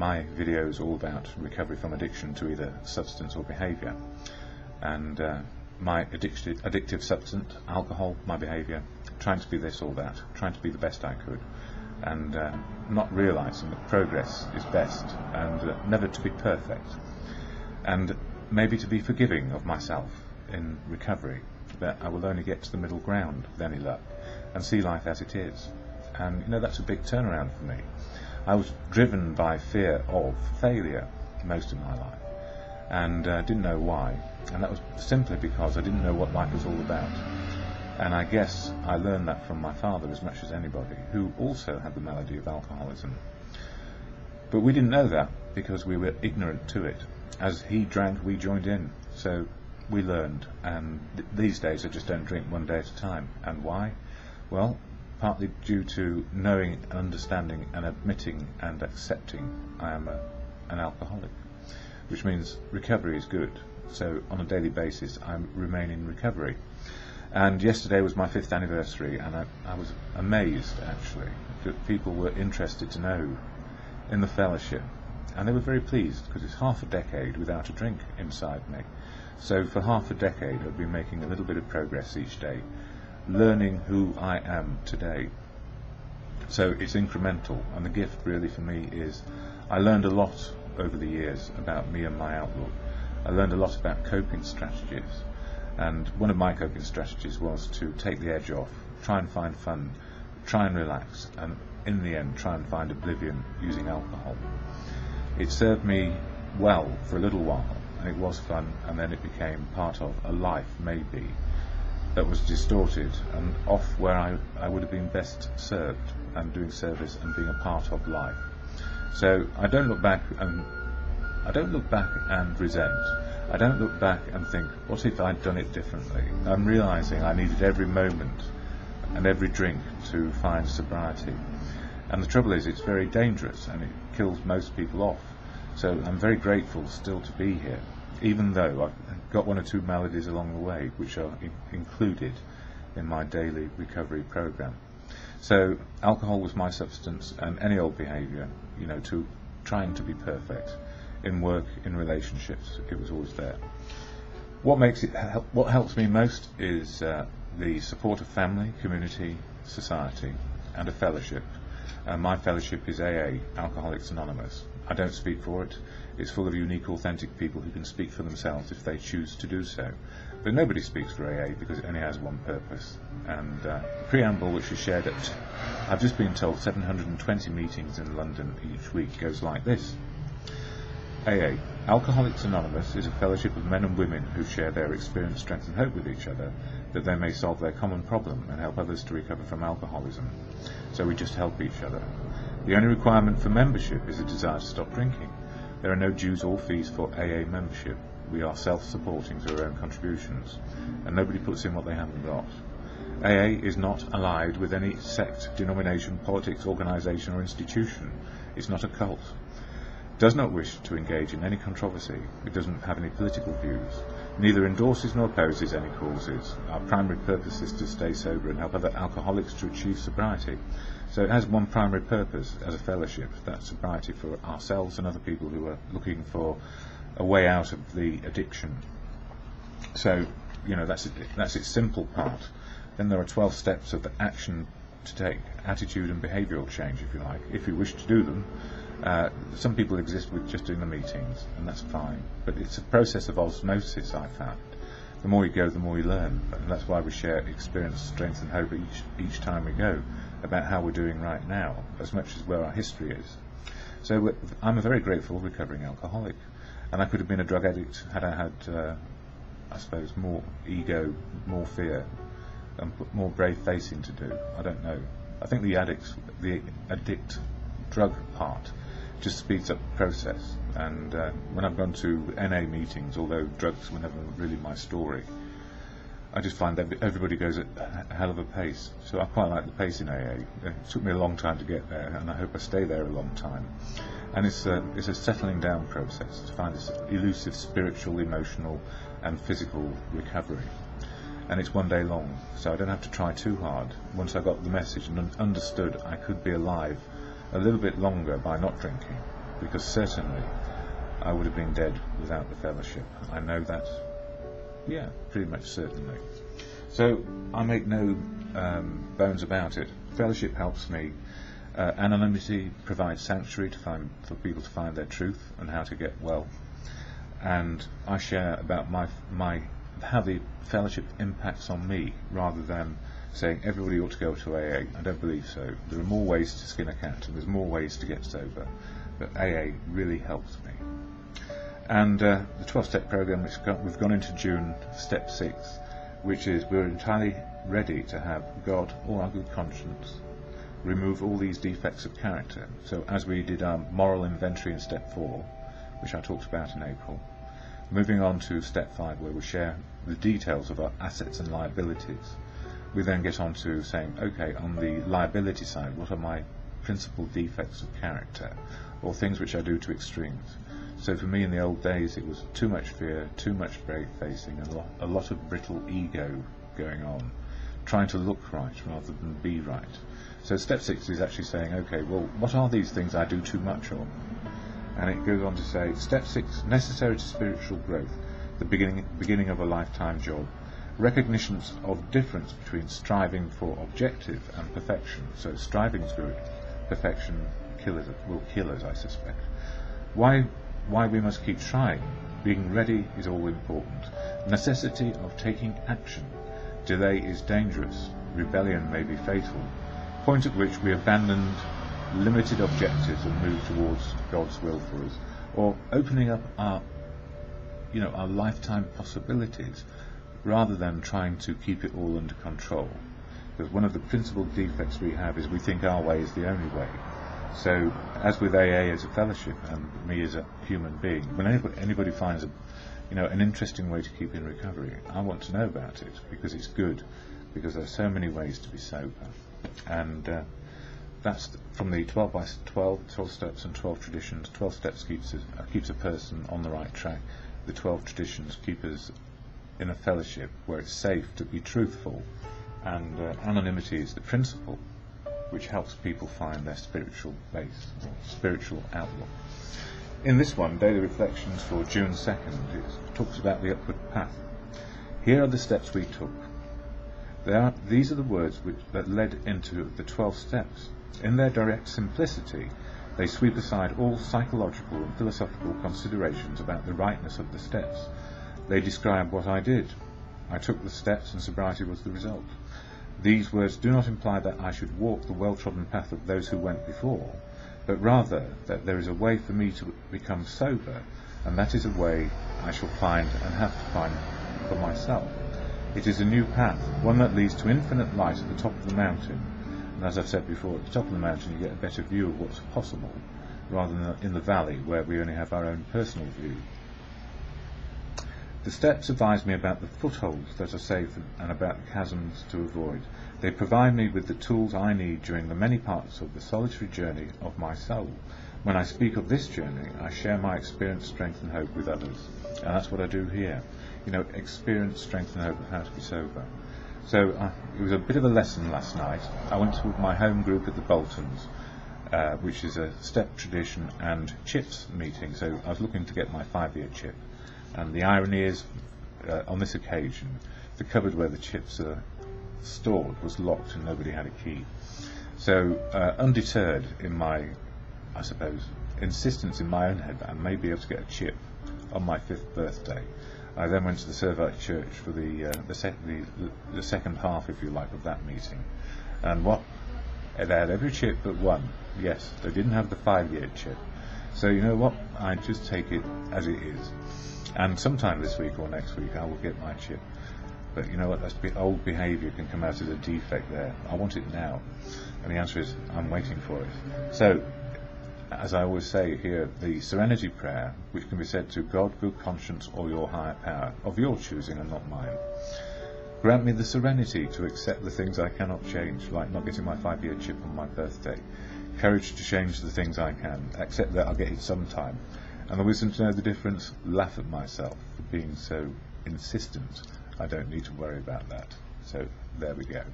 my video is all about recovery from addiction to either substance or behaviour, and my addictive substance, alcohol, my behaviour, trying to be this or that, trying to be the best I could, and not realising that progress is best, and never to be perfect, and maybe to be forgiving of myself in recovery, that I will only get to the middle ground with any luck and see life as it is. And that's a big turnaround for me. I was driven by fear of failure most of my life, and didn't know why, and that was simply because I didn't know what life was all about. And I guess I learned that from my father as much as anybody, who also had the malady of alcoholism. But we didn't know that because we were ignorant to it. As he drank, we joined in, so we learned, and these days I just don't drink one day at a time. And why? Well, partly due to knowing, understanding and admitting and accepting I am an alcoholic, which means recovery is good. So on a daily basis I remain in recovery. And yesterday was my 5th anniversary, and I was amazed actually that people were interested to know in the fellowship, and they were very pleased because it's half a decade without a drink inside me. So for half a decade I've been making a little bit of progress each day, learning who I am today. So it's incremental, and the gift really for me is I learned a lot over the years about me and my outlook. I learned a lot about coping strategies, and one of my coping strategies was to take the edge off, try and find fun, try and relax, and in the end try and find oblivion using alcohol. It served me well for a little while, and it was fun, and then it became part of a life maybe that was distorted and off where I would have been best served, and doing service and being a part of life. So I don't look back and resent. I don't look back and think, what if I'd done it differently? I'm realising I needed every moment and every drink to find sobriety. And the trouble is, it's very dangerous and it kills most people off. So I'm very grateful still to be here, even though I've got 1 or 2 maladies along the way, which are included in my daily recovery program. So alcohol was my substance, and any old behaviour, to trying to be perfect in work, in relationships, it was always there. What helps me most is the support of family, community, society, and a fellowship. My fellowship is AA, Alcoholics Anonymous. I don't speak for it. It's full of unique, authentic people who can speak for themselves if they choose to do so. But nobody speaks for AA because it only has one purpose. And the preamble, which is shared at, I've just been told, 720 meetings in London each week, goes like this. AA, Alcoholics Anonymous, is a fellowship of men and women who share their experience, strength and hope with each other, that they may solve their common problem and help others to recover from alcoholism. So we just help each other. The only requirement for membership is a desire to stop drinking. There are no dues or fees for AA membership. We are self-supporting through our own contributions, and nobody puts in what they haven't got. AA is not allied with any sect, denomination, politics, organisation or institution. It's not a cult. Does not wish to engage in any controversy. It doesn't have any political views. Neither endorses nor opposes any causes. Our primary purpose is to stay sober and help other alcoholics to achieve sobriety. So it has one primary purpose as a fellowship, that's sobriety for ourselves and other people who are looking for a way out of the addiction. So, that's its simple part. Then there are 12 steps of the action to take, attitude and behavioural change, if you like, if you wish to do them. Some people exist with just doing the meetings, and that's fine, but it's a process of osmosis, I found. The more you go, the more you learn, and that's why we share experience, strength and hope each time we go about how we're doing right now, as much as where our history is. So I'm a very grateful recovering alcoholic, and I could have been a drug addict had I had, I suppose, more ego, more fear, and put more brave facing to do. I don't know. I think the addict drug part just speeds up the process, and when I've gone to NA meetings, although drugs were never really my story, I just find that everybody goes at a hell of a pace. So I quite like the pace in AA. It took me a long time to get there, and I hope I stay there a long time. And it's a settling down process to find this elusive spiritual, emotional and physical recovery. And it's one day long, so I don't have to try too hard. Once I got the message and understood I could be alive a little bit longer by not drinking, because certainly I would have been dead without the fellowship. I know that, yeah, pretty much certainly. So I make no bones about it. Fellowship helps me. Anonymity provides sanctuary for people to find their truth and how to get well. And I share about how the fellowship impacts on me, rather than saying everybody ought to go to AA. I don't believe so. There are more ways to skin a cat, and there's more ways to get sober, but AA really helps me. And the 12-step program, which we've gone into June, step 6, which is we're entirely ready to have God or our good conscience remove all these defects of character. So as we did our moral inventory in step 4, which I talked about in April, moving on to step 5, where we share the details of our assets and liabilities, we then get on to saying, okay, on the liability side, what are my principal defects of character, or things which I do to extremes? So for me in the old days it was too much fear, too much brave facing, and a lot of brittle ego going on, trying to look right rather than be right. So step 6 is actually saying, okay, well, what are these things I do too much of? And it goes on to say, step 6, necessary to spiritual growth, the beginning of a lifetime job. Recognitions of difference between striving for objective and perfection. So striving's good, perfection will kill us, I suspect. Why we must keep trying. Being ready is all important. Necessity of taking action. Delay is dangerous. Rebellion may be fatal. Point at which we abandoned limited objectives and move towards God's will for us, or opening up our lifetime possibilities, rather than trying to keep it all under control. Because one of the principal defects we have is we think our way is the only way. So, as with AA as a fellowship and me as a human being, when anybody finds an interesting way to keep in recovery, I want to know about it, because it's good, because there are so many ways to be sober. And that's from the 12 by 12 steps and 12 traditions. 12 steps keeps a person on the right track. The 12 traditions keep us in a fellowship where it's safe to be truthful, and anonymity is the principle which helps people find their spiritual base, or spiritual outlook. In this one, Daily Reflections for June 2nd, it talks about the upward path. Here are the steps we took. These are the words that led into the 12 steps. In their direct simplicity, they sweep aside all psychological and philosophical considerations about the rightness of the steps. They describe what I did. I took the steps, and sobriety was the result. These words do not imply that I should walk the well-trodden path of those who went before, but rather that there is a way for me to become sober, and that is a way I shall find and have to find for myself. It is a new path, one that leads to infinite light at the top of the mountain. And as I've said before, at the top of the mountain you get a better view of what's possible, rather than in the valley where we only have our own personal view. The steps advise me about the footholds that are safe and about the chasms to avoid. They provide me with the tools I need during the many parts of the solitary journey of my soul. When I speak of this journey, I share my experience, strength and hope with others. And that's what I do here. Experience, strength and hope of how to be sober. So it was a bit of a lesson last night. I went to my home group at the Boltons, which is a step tradition and chips meeting. So I was looking to get my 5-year chip. And the irony is, on this occasion, the cupboard where the chips are stored was locked and nobody had a key. So undeterred in my, I suppose, insistence in my own head that I may be able to get a chip on my 5th birthday, I then went to the Servite Church for the second half, if you like, of that meeting. And they had every chip but one. Yes, they didn't have the 5-year chip. So you know what? I just take it as it is. And sometime this week or next week I will get my chip. But you know what? That's old behaviour can come out as a defect there. I want it now. And the answer is, I'm waiting for it. So, as I always say here, the serenity prayer, which can be said to God, good conscience, or your higher power, of your choosing and not mine. Grant me the serenity to accept the things I cannot change, like not getting my 5-year chip on my birthday. Courage to change the things I can, accept that I'll get it sometime. And the wisdom to know the difference, laugh at myself for being so insistent. I don't need to worry about that. So, there we go.